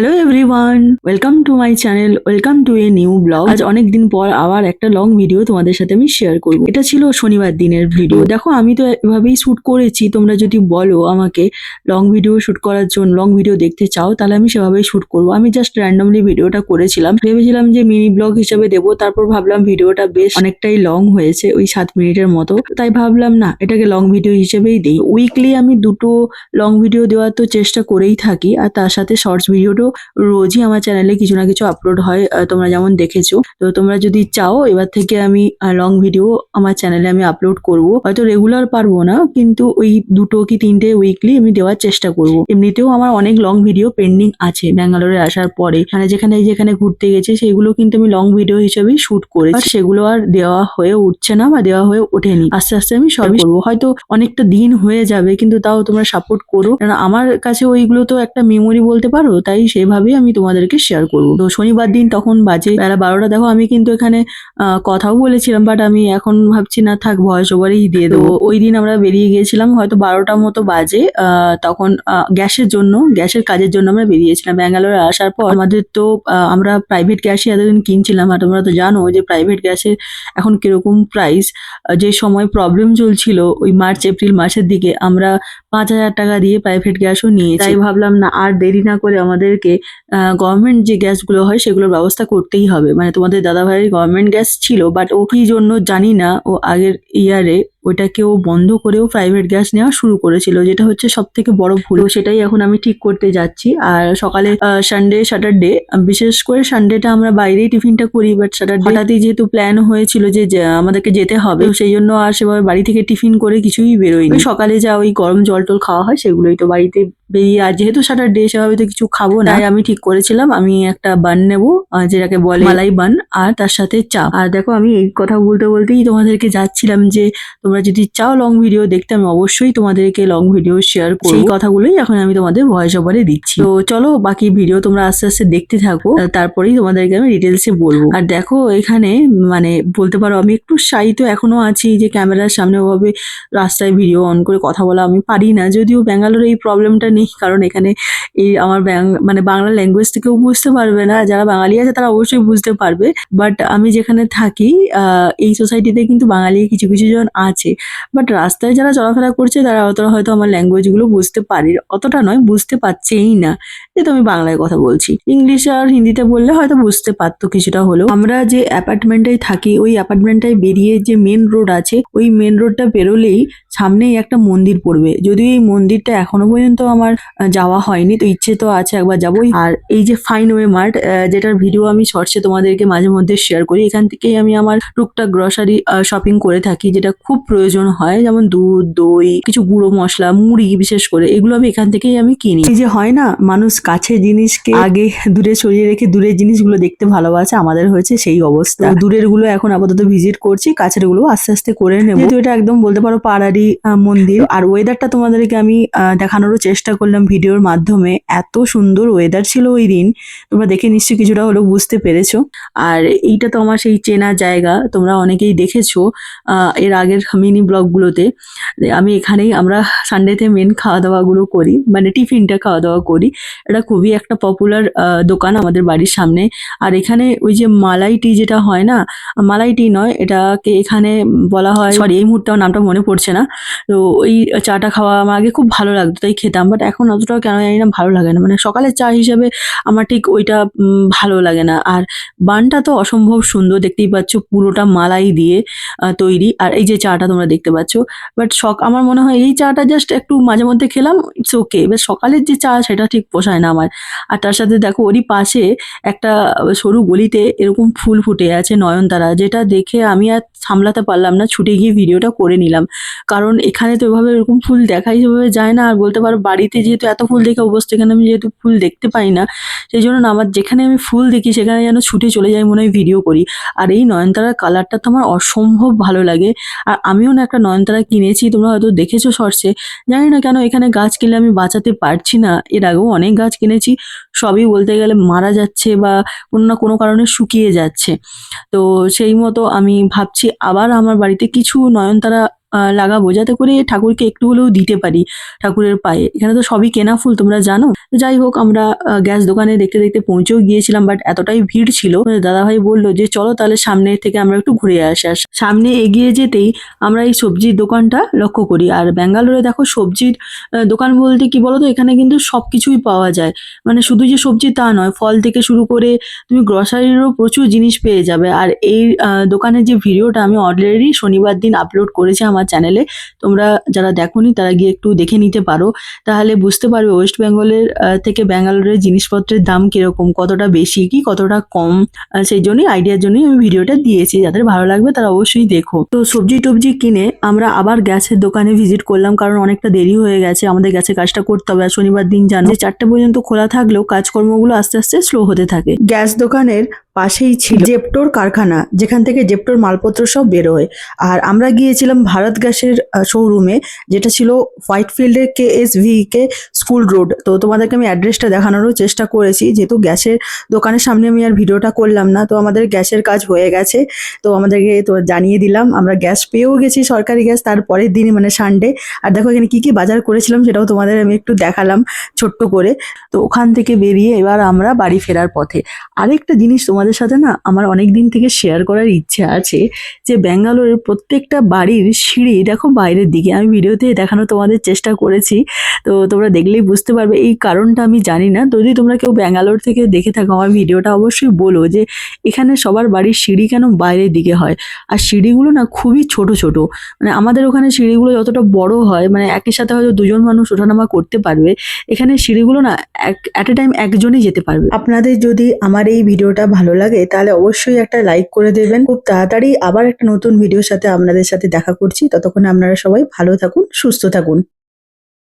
Hello everyone, welcome to my channel, welcome to a new blog. আজ অনেক দিন পর আবার একটা লং ভিডিও তোমাদের সাথে আমি শেয়ার করব। এটা ছিল শনিবার দিনের ভিডিও। দেখো আমি তো এভাবেই শুট করেছি, তোমরা যদি বলো আমাকে লং ভিডিও শুট করার জন্য, লং ভিডিও দেখতে চাও, তাহলে আমি সেভাবেই শুট করব। আমি জাস্ট র্যান্ডমলি ভিডিওটা করেছিলাম, ভেবেছিলাম যে মিনি ব্লগ হিসেবে দেবো, তারপর ভাবলাম ভিডিওটা বেশ অনেকটাই লং হয়েছে, ওই 7 মিনিটের মতো, তাই ভাবলাম না এটাকে লং ভিডিও হিসেবেই দিই। উইকলি আমি দুটো লং ভিডিও দেওয়ার তো চেষ্টা করেই থাকি, আর তার সাথে শর্টস ভিডিওটাও রোজই আমার চ্যানেলে কিছু না কিছু আপলোড হয়, তোমরা যেমন দেখেছো। তো তোমরা যদি চাও এবার থেকে আমি লং ভিডিও আমার চ্যানেলে আমি আপলোড করব। হয়তো রেগুলার পারবো না, কিন্তু ওই 2 কি 3টে উইকলি আমি দেওয়ার চেষ্টা করব। এমনিতেও আমার অনেক লং ভিডিও পেন্ডিং আছে ব্যাঙ্গালোরে আসার পরে, মানে যেখানে যেখানে ঘুরতে গেছে সেগুলো কিন্তু আমি লং ভিডিও হিসেবেই শুট করেছি, সেগুলো আর দেওয়া হয়ে উঠছে না বা দেওয়া হয়ে ওঠেনি। আস্তে আস্তে আমি সবই করবো, হয়তো অনেকটা দিন হয়ে যাবে, কিন্তু তাও তোমরা সাপোর্ট করো, কারণ আমার কাছে ওইগুলো তো একটা মেমোরি বলতে পারো, তাই সেভাবেই আমি তোমাদেরকে শেয়ার করবো। তো শনিবার দিন তখন বাজে বেলা 12টা। দেখো আমি কিন্তু এখানে কথাও বলেছিলাম, বাট আমি এখন ভাবছি না, থাক ভয়েস ওভারেই দিয়ে দেবো। ওই দিন আমরা বেরিয়ে গিয়েছিলাম, হয়তো 12টা মতো বাজে, তখন গ্যাসের জন্য, গ্যাসের কাজের জন্য আমরা বেরিয়েছিলাম। ব্যাঙ্গালোরে আসার পর আমাদের তো আমরা প্রাইভেট গ্যাসই এতদিন কিনছিলাম, আর তোমরা তো জানো যে প্রাইভেট গ্যাসের এখন কিরকম প্রাইস। যে সময় প্রবলেম চলছিল ওই মার্চ এপ্রিল মাসের দিকে, আমরা 5,000 টাকা দিয়ে প্রাইভেট গ্যাসও নিয়েছি। তাই ভাবলাম না, আর দেরি না করে আমাদেরকে গভর্নমেন্ট যে গ্যাসগুলো হয় সেগুলোর ব্যবস্থা করতেই হবে। মানে তোমাদের দাদাভাইয়ের গভর্নমেন্ট গ্যাস ছিল, বাট ও কি জন্য জানি না, ও আগের ইয়ারে ওইটাকে ও বন্ধ করেও প্রাইভেট গ্যাস নেওয়া শুরু করেছিল, যেটা হচ্ছে সব থেকে বড় ভুল। তো সেটাই এখন আমি ঠিক করতে যাচ্ছি। আর সকালে সানডে স্যাটারডে, বিশেষ করে সানডেটা আমরা বাইরেই টিফিনটা করি, বাট স্যাটারডে হঠাৎই যেহেতু প্ল্যান হয়েছিল যে আমাদেরকে যেতে হবে, তো সেই জন্য আর সেভাবে বাড়ি থেকে টিফিন করে কিছুই বেরোয়নি। সকালে যা ওই গরম জল টল খাওয়া হয় সেগুলোই তো বাড়িতে বেরিয়ে, আর যেহেতু স্যাটারডে সেভাবে তো কিছু খাবো না, তাই আমি ঠিক করেছিলাম আমি একটা বান নেবো, যেটাকে বলে মালাই বান, আর তার সাথে চা। আর দেখো আমি এই কথা বলতে বলতেই তোমাদেরকে যাচ্ছিলাম যে তোমরা যদি চাও লং ভিডিও দেখতে, আমি অবশ্যই তোমাদেরকে লং ভিডিও শেয়ার করব। সেই কথাগুলোই এখন আমি তোমাদের ভয়েস ওভারে দিচ্ছি। তো চলো বাকি ভিডিও তোমরা আস্তে আস্তে দেখতে থাকো, তারপরেই তোমাদেরকে আমি ডিটেলসে বলবো। আর দেখো এখানে মানে বলতে পারো আমি একটু শাই তো এখনো আছি, যে ক্যামেরার সামনে ওভাবে রাস্তায় ভিডিও অন করে কথা বলা আমি পারি না। যদিও ব্যাঙ্গালোরে এই প্রবলেমটা নেই, কারণ এখানে এই আমার মানে বাংলা ল্যাঙ্গুয়েজ থেকেও বুঝতে পারবে না, যারা বাঙালি আছে তারা অবশ্যই বুঝতে পারবে। বাট আমি যেখানে থাকি এই সোসাইটিতে কিন্তু বাঙালি কিছু কিছু জন আছে, বাট রাস্তায় যারা চলাফেরা করছে তারা অতটা হয়তো আমার ল্যাঙ্গুয়েজগুলো বুঝতে পারি, অতটা নয়, বুঝতে পারছেই না, যেহেতু আমি বাংলায় কথা বলছি। ইংলিশ আর হিন্দিতে বললে হয়তো বুঝতে পারতো কিছুটা হলেও। আমরা যে অ্যাপার্টমেন্টটাই থাকি, ওই অ্যাপার্টমেন্টটাই বেরিয়ে যে মেন রোড আছে, ওই মেন রোডটা বেরোলেই সামনেই একটা মন্দির পড়বে। যদিও এই মন্দিরটা এখনো পর্যন্ত আমার যাওয়া হয়নি, তো ইচ্ছে তো আছে একবার যাবোই। আর এই যে ফাইন ওয়ে মার্ট, যেটার ভিডিও আমি শর্টসে তোমাদেরকে মাঝে মধ্যে শেয়ার করি, এখান থেকেই আমি আমার টুকটাক গ্রসারি শপিং করে থাকি, যেটা খুব প্রয়োজন হয়, যেমন দুধ, দই, কিছু গুঁড়ো মশলা, মুড়ি, বিশেষ করে এগুলো আমি এখান থেকেই আমি কিনি। এই যে হয় না, মানুষ কাছের জিনিসকে আগে দূরে সরিয়ে রেখে দূরের জিনিসগুলো দেখতে ভালোবাসে, আমাদের হয়েছে সেই অবস্থা। দূরের গুলো এখন আপাতত ভিজিট করছি, কাছের গুলো আস্তে আস্তে করে নেবো, যেহেতু এটা একদম বলতে পারো পাড়ারই মন্দির। আর ওয়েদারটা তোমাদেরকে আমি দেখানোরও চেষ্টা করলাম ভিডিওর মাধ্যমে। এত সুন্দর ওয়েদার ছিল ওই দিন, তোমরা দেখে নিশ্চয়ই কিছুটা হলেও বুঝতে পেরেছো। আর এইটা তো আমার সেই চেনা জায়গা, তোমরা অনেকেই দেখেছো এর আগের মিনি ব্লগগুলোতে। আমি এখানেই, আমরা সানডেতে মেন খাওয়া দাওয়াগুলো করি, মানে টিফিনটা খাওয়া দাওয়া করি। এটা খুবই একটা পপুলার দোকান আমাদের বাড়ির সামনে। আর এখানে ওই যে মালাই টি যেটা হয় না, মালাই টি নয়, এটাকে এখানে বলা হয়, সরি এই মুহূর্তে আমার নামটা মনে পড়ছে না। তো ওই চাটা খাওয়া আমার আগে খুব ভালো লাগতো, তাই খেতাম, বাট এখন অতটাও কেন জানি না ভালো লাগে না, মানে সকালের চা হিসাবে আমার ঠিক ওইটা ভালো লাগে না। আর বানটা তো অসম্ভব সুন্দর, দেখতেই পাচ্ছ পুরোটা মালাই দিয়ে তৈরি। আর এই যে চাটা তোমরা দেখতে পাচ্ছ, বাট আমার মনে হয় এই চাটা জাস্ট একটু মাঝে মধ্যে খেলাম, ইটস ওকে। এবার সকালের যে চা সেটা ঠিক পোষায় না আমার। আর তার সাথে দেখো ওরই পাশে একটা সরু গলিতে এরকম ফুল ফুটে আছে নয়নতারা, যেটা দেখে আমি আর সামলাতে পারলাম না, ছুটে গিয়ে ভিডিওটা করে নিলাম। কারণ এখানে তো এভাবে এরকম ফুল দেখাই সেভাবে যায় না, আর বলতে পারো বাড়িতে যেহেতু এত ফুল দেখে অবস্থা, এখানে আমি যেহেতু ফুল দেখতে পাই না, সেই জন্য না আমার যেখানে আমি ফুল দেখি সেখানে যেন ছুটে চলে যাই, মনে হয় ভিডিও করি। আর এই নয়নতারার কালারটা তো আমার অসম্ভব ভালো লাগে। আর আমিও না একটা নয়নতারা কিনেছি, তোমরা হয়তো দেখেছো শর্টসে। জানি না কেন এখানে গাছ কিনলে আমি বাঁচাতে পারছি না। এর আগেও অনেক গাছ কিনেছি, সবই বলতে গেলে মারা যাচ্ছে বা কোনো না কোনো কারণে শুকিয়ে যাচ্ছে। তো সেই মতো আমি ভাবছি আবার আমার বাড়িতে কিছু নয়নতারা লাগাবো যাতে করে ঠাকুরকে একটু হলেও দিতে পারি ঠাকুরের পায়ে। এখানে তো সবই কেনা ফুল তোমরা জানো। তো যাই হোক আমরা গ্যাস দোকানে দেখতে দেখতে পৌঁছেও গিয়েছিলাম, বাট এতটাই ভিড় ছিল দাদাভাই বললো যে চলো তাহলে সামনে থেকে আমরা একটু ঘুরে আসি। আর সামনে এগিয়ে যেতেই আমরা এই সবজির দোকানটা লক্ষ্য করি। আর ব্যাঙ্গালোরে দেখো সবজির দোকান বলতে কি বলতো, এখানে কিন্তু সবকিছুই পাওয়া যায়। মানে শুধু যে সবজি তা নয়, ফল থেকে শুরু করে তুমি গ্রসারিরও প্রচুর জিনিস পেয়ে যাবে। আর এই দোকানের যে ভিডিওটা আমি অলরেডি শনিবার দিন আপলোড করেছি আমার চ্যানেলে, তোমরা যারা দেখোনি তারা গিয়ে একটু দেখে নিতে পারো, তাহলে বুঝতে পারবে ওয়েস্ট বেঙ্গলের থেকে ব্যাঙ্গালোরের জিনিসপত্রের দাম কিরকম, কতটা বেশি কি কতটা কম। সেই জন্যই আইডিয়ার জন্যই আমি ভিডিওটা দিয়েছি, যাদের ভালো লাগবে তারা অবশ্যই দেখো। তো সবজি টবজি কিনে আমরা আবার গ্যাসের দোকানে ভিজিট করলাম, কারণ অনেকটা দেরি হয়ে গেছে, আমাদের গ্যাসের কাজটা করতে হবে। আর শনিবার দিন জানো যে 4টে পর্যন্ত খোলা থাকলেও কাজকর্মগুলো আস্তে আস্তে স্লো হতে থাকে। গ্যাস দোকানের পাশেই ছিল জেপ্টোর কারখানা, যেখান থেকে জেপ্টোর মালপত্র সব বেরোয়। আর আমরা গিয়েছিলাম ভারত গ্যাসের শোরুমে, যেটা ছিল হোয়াইটফিল্ডের KSVK স্কুল রোড। তো তোমাদেরকে আমি অ্যাড্রেসটা দেখানোরও চেষ্টা করেছি, যেহেতু গ্যাসের দোকানের সামনে আমি আর ভিডিওটা করলাম না। তো আমাদের গ্যাসের কাজ হয়ে গেছে, তো আমাদেরকে তো জানিয়ে দিলাম, আমরা গ্যাস পেয়েও গেছি, সরকারি গ্যাস, তার পরের দিনই মানে সানডে। আর দেখো এখানে কি কি বাজার করেছিলাম সেটাও তোমাদের আমি একটু দেখালাম ছোট্ট করে। তো ওখান থেকে বেরিয়ে এবার আমরা বাড়ি ফেরার পথে। আরেকটা জিনিস তোমাদের সাথে না আমার অনেক দিন থেকে শেয়ার করার ইচ্ছে আছে, যে ব্যাঙ্গালোরের প্রত্যেকটা বাড়ির সিঁড়ি দেখো বাইরের দিকে। আমি ভিডিওতে দেখানো তোমাদের চেষ্টা করেছি, তো তোমরা দেখলেই বুঝতে পারবে। এই কারণটা আমি জানি না, তো যদি তোমরা কেউ ব্যাঙ্গালোর থেকে দেখে থাকো আমার ভিডিওটা অবশ্যই বলো যে এখানে সবার বাড়ির সিঁড়ি কেন বাইরের দিকে হয়। আর সিঁড়িগুলো না খুবই ছোট ছোট, মানে আমাদের ওখানে সিঁড়িগুলো যতটা বড় হয়, মানে একই সাথে হয়তো দুজন মানুষ ওঠানামা করতে পারবে, এখানে সিঁড়িগুলো না অ্যাট এ টাইম একজনই যেতে পারবে। আপনাদের যদি আমার এই ভিডিওটা ভালো লাগে তাহলে অবশ্যই একটা লাইক করে দেবেন। খুব তাড়াতাড়ি আবার একটা নতুন ভিডিওর সাথে আপনাদের সাথে দেখা করছি, ততক্ষণে আপনারা সবাই ভালো থাকুন, সুস্থ থাকুন।